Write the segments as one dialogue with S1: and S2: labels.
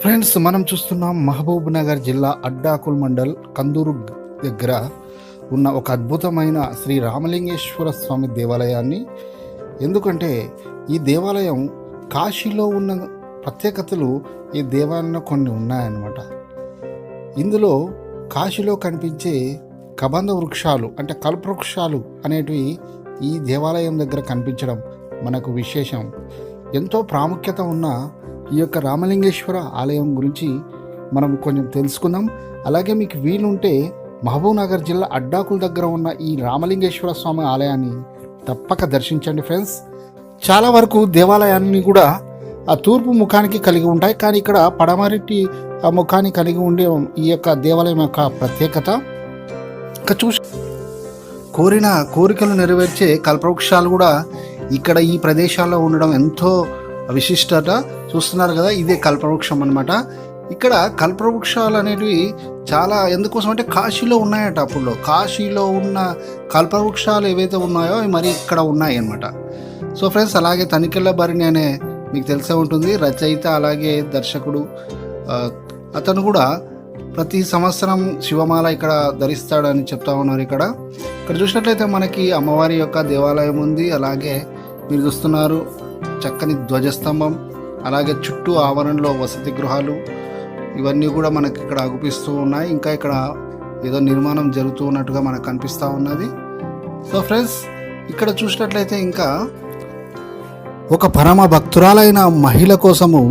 S1: Friends, మనం చూస్తున్నాం మహబూబ్ నగర్ జిల్లా అడ్డాకుల్ మండల్ కందూరు దగ్గర ఉన్న ఒక అద్భుతమైన శ్రీ రామలింగేశ్వర స్వామి దేవాలయాన్ని. ఎందుకంటే ఈ దేవాలయం కాశీలో ఉన్న ప్రత్యేకతలు ఈ దేవాలయంలో కొన్ని ఉన్నాయన్నమాట. ఇందులో కాశీలో కనిపించే కబంధ వృక్షాలు అంటే కల్పవృక్షాలు అనేటివి ఈ దేవాలయం దగ్గర కనిపించడం మనకు విశేషం. ఎంతో ప్రాముఖ్యత ఉన్న ఈ యొక్క రామలింగేశ్వర ఆలయం గురించి మనం కొంచెం తెలుసుకుందాం. అలాగే మీకు వీలుంటే మహబూబ్ నగర్ జిల్లా అడ్డాకుల దగ్గర ఉన్న ఈ రామలింగేశ్వర స్వామి ఆలయాన్ని తప్పక దర్శించండి ఫ్రెండ్స్. చాలా వరకు దేవాలయాన్ని కూడా ఆ తూర్పు ముఖానికి కలిగి ఉంటాయి, కానీ ఇక్కడ పడమరటి ముఖాన్ని కలిగి ఉండే ఈ యొక్క దేవాలయం యొక్క ప్రత్యేకత. ఇక కోరిన కోరికలు నెరవేర్చే కల్పవృక్షాలు కూడా ఇక్కడ ఈ ప్రదేశాల్లో ఉండడం ఎంతో విశిష్టత. చూస్తున్నారు కదా, ఇదే కల్పవృక్షం అన్నమాట. ఇక్కడ కల్పవృక్షాలు అనేటివి చాలా ఎందుకోసం అంటే కాశీలో ఉన్నాయట. అప్పుడులో కాశీలో ఉన్న కల్పవృక్షాలు ఏవైతే ఉన్నాయో అవి మరి ఇక్కడ ఉన్నాయి అన్నమాట. సో ఫ్రెండ్స్, అలాగే తనికెళ్ళ భరణి అనే మీకు తెలిసే ఉంటుంది రచయిత, అలాగే దర్శకుడు. అతను కూడా ప్రతి సంవత్సరం శివమాల ఇక్కడ ధరిస్తాడని చెప్తా ఉన్నారు. ఇక్కడ చూసినట్లయితే మనకి అమ్మవారి యొక్క దేవాలయం ఉంది. అలాగే మీరు చూస్తున్నారు చక్కని ధ్వజస్తంభం, అలాగే చుట్టూ ఆవరణలో వసతి గృహాలు, ఇవన్నీ కూడా మనకి ఇక్కడ అగుపిస్తూ ఉన్నాయి. ఇంకా ఇక్కడ ఏదో నిర్మాణం జరుగుతూ ఉన్నట్టుగా మనకు కనిపిస్తూ ఉన్నది. సో ఫ్రెండ్స్, ఇక్కడ చూసినట్లయితే ఇంకా ఒక పరమ భక్తురాలైన మహిళ కోసము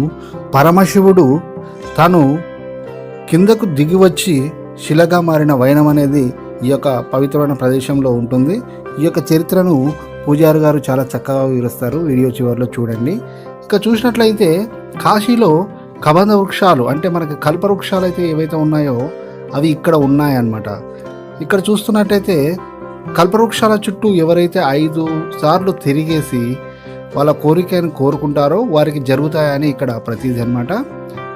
S1: పరమశివుడు తాను కిందకు దిగి వచ్చి శిలగా మారిన వైనం అనేది ఈ యొక్క పవిత్రమైన ప్రదేశంలో ఉంటుంది. ఈ యొక్క చరిత్రను పూజారి గారు చాలా చక్కగా వివరిస్తారు, వీడియో చివరిలో చూడండి. ఇక చూసినట్లయితే కాశీలో కబంధ వృక్షాలు అంటే మనకి కల్పవృక్షాలు అయితే ఏవైతే ఉన్నాయో అవి ఇక్కడ ఉన్నాయన్నమాట. ఇక్కడ చూస్తున్నట్టయితే కల్పవృక్షాల చుట్టూ ఎవరైతే 5 సార్లు తిరిగేసి వాళ్ళ కోరికను కోరుకుంటారో వారికి జరుగుతాయని ఇక్కడ ప్రతీది అనమాట.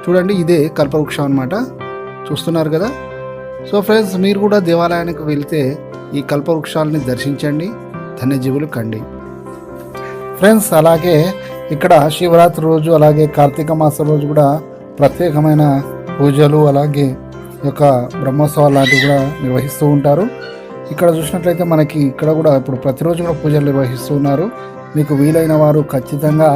S1: చూడండి, ఇదే కల్పవృక్షం అనమాట, చూస్తున్నారు కదా. సో ఫ్రెండ్స్, మీరు కూడా దేవాలయానికి వెళ్తే ఈ కల్పవృక్షాలని దర్శించండి, ధన్యజీవులు కండి ఫ్రెండ్స్. అలాగే ఇక్కడ శివరాత్రి రోజు అలాగే కార్తీక మాసం రోజు కూడా ప్రత్యేకమైన పూజలు అలాగే ఈ యొక్క బ్రహ్మోత్సవాలు లాంటివి కూడా నిర్వహిస్తూ ఉంటారు. ఇక్కడ చూసినట్లయితే మనకి ఇక్కడ కూడా ఇప్పుడు ప్రతిరోజు కూడా పూజలు నిర్వహిస్తూ ఉన్నారు. మీకు వీలైన వారు ఖచ్చితంగా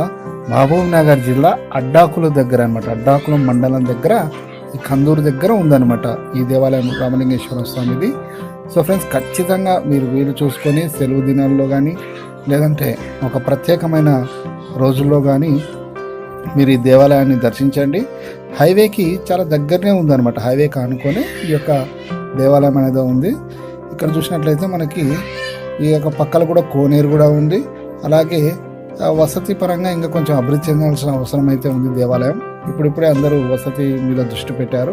S1: మహబూబ్ నగర్ జిల్లా అడ్డాకుల దగ్గర అనమాట, అడ్డాకులం మండలం దగ్గర ఈ కందూరు దగ్గర ఉందన్నమాట ఈ దేవాలయం రామలింగేశ్వర స్వామిది. సో ఫ్రెండ్స్, ఖచ్చితంగా మీరు వీలు చూసుకొని సెలవు దినాల్లో కానీ లేదంటే ఒక ప్రత్యేకమైన రోజుల్లో కానీ మీరు ఈ దేవాలయాన్ని దర్శించండి. హైవేకి చాలా దగ్గరనే ఉందన్నమాట, హైవేకి ఆనుకొని ఈ యొక్క దేవాలయం అనేది ఉంది. ఇక్కడ చూసినట్లయితే మనకి ఈ యొక్క పక్కన కూడా కోనేరు కూడా ఉంది. అలాగే వసతి పరంగా ఇంకా కొంచెం అభివృద్ధి చెందాల్సిన అవసరం అయితే ఉంది దేవాలయం. ఇప్పుడిప్పుడే అందరూ వసతి మీద దృష్టి పెట్టారు.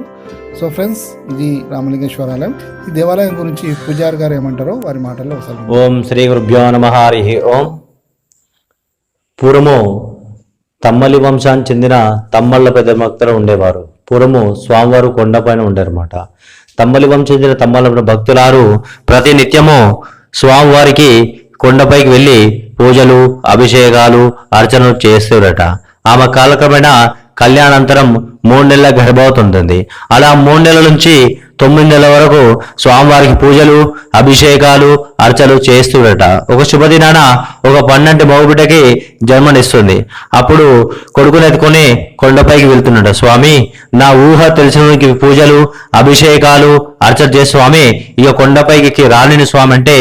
S1: సో ఫ్రెండ్స్, ఇది రామలింగేశ్వర ఆలయం. ఈ దేవాలయం గురించి పూజారి గారు ఏమంటారో వారి మాటల్లో ఒకసారి.
S2: ఓం శ్రీ గురుభ్యో నమః. హరి ఓం. పూర్వము తమ్మలి వంశానికి చెందిన తమ్మళ్ళ పెద్ద భక్తులు ఉండేవారు. పూర్వము స్వామివారు కొండపైన ఉండేరన్నమాట. తమ్మలి వంశం చెందిన తమ్మల భక్తులారు ప్రతి నిత్యము స్వామివారికి కొండపైకి వెళ్ళి పూజలు అభిషేకాలు అర్చనలు చేస్తారట. ఆమె కాలక్రమేణా కళ్యాణానంతరం 3 నెలల గర్భవతి ఉంటుంది. అలా 3 నెలల నుంచి 9 నెలల వరకు స్వామివారికి పూజలు అభిషేకాలు అర్చనలు చేస్తుడట. ఒక శుభదినాన ఒక 12 మగబిడ్డకి జన్మనిస్తుంది. అప్పుడు కొడుకునెత్తుకొని కొండపైకి వెళ్తున్నాడు. స్వామి, నా ఊహ తెలిసిన పూజలు అభిషేకాలు అర్చన చేసి స్వామి ఇక కొండపైకి రాలేని స్వామి అంటే,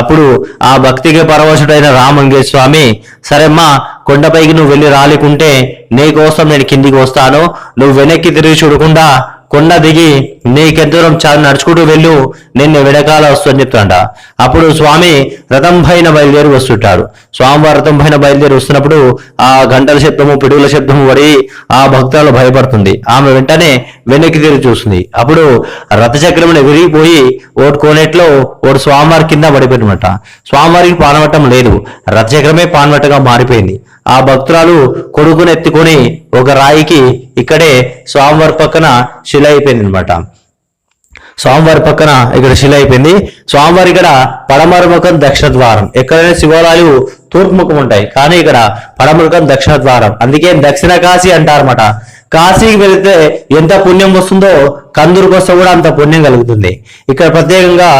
S2: అప్పుడు ఆ భక్తికి పరవశుడైన రామలింగేశ్వర స్వామి, సరేమ్మా కొండపైకి నువ్వు వెళ్ళి రాలేకుంటే నీ కోసం నేను కిందికి వస్తాను, నువ్వు వెనక్కి తిరిగి చూడకుండా కొండ దిగి నీకెంత దూరం నడుచుకుంటూ వెళ్ళు, నేను వెనకాల వస్తుందని చెప్తాడ. అప్పుడు స్వామి రథం పైన బయలుదేరి వస్తుంటాడు. స్వామివారి రథం పైన బయలుదేరి వస్తున్నప్పుడు ఆ గంటల శబ్దము పిడుగుల శబ్దము పడి ఆ భక్తులు భయపడుతుంది. ఆమె వెంటనే వెనక్కి తిరిగి చూస్తుంది. అప్పుడు రథచక్రం విరిగిపోయి ఓటు కోనేట్లో ఓటు స్వామివారి కింద పడిపోయినమాట. స్వామివారికి పానవట్టం లేదు, రథచక్రమే పానవట్టగా మారిపోయింది. ఆ భక్తురాలు కొడుకుని ఎత్తుకొని ఒక రాయికి ఇక్కడే స్వామివారి పక్కన శిల అయిపోయింది అనమాట. స్వామివారి పక్కన ఇక్కడ శిల అయిపోయింది. స్వామివారి ఇక్కడ పడమర ముఖం దక్షిణ ద్వారం. ఎక్కడైనా శివాలయాలు తూర్పు ముఖం ఉంటాయి, కానీ ఇక్కడ పడమర ముఖం దక్షిణ ద్వారం. అందుకే దక్షిణ కాశీ అంటారన్నమాట. కాశీకి వెళితే ఎంత పుణ్యం వస్తుందో కందూరుకు వస్తే కూడా అంత పుణ్యం కలుగుతుంది. ఇక్కడ ప్రత్యేకంగా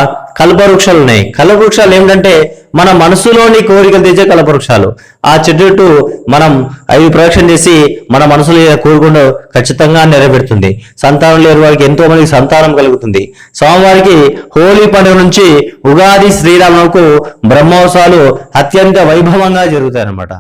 S2: కల్పవృక్షాలు ఉన్నాయి. కల్పవృక్షాలు ఏమిటంటే మన మనసులోని కోరికలు తెచ్చే కల్పవృక్షాలు. ఆ చెట్టు మనం 5 ప్రదక్షిణ చేసి మన మనసులో కోరుకుంటూ ఖచ్చితంగా నెరవేరుతుంది. సంతానం లేని వారికి ఎంతో మందికి సంతానం కలుగుతుంది. స్వామివారికి హోలీ పండుగ నుంచి ఉగాది శ్రీరామనవమికి బ్రహ్మోత్సవాలు అత్యంత వైభవంగా జరుగుతాయి అన్నమాట.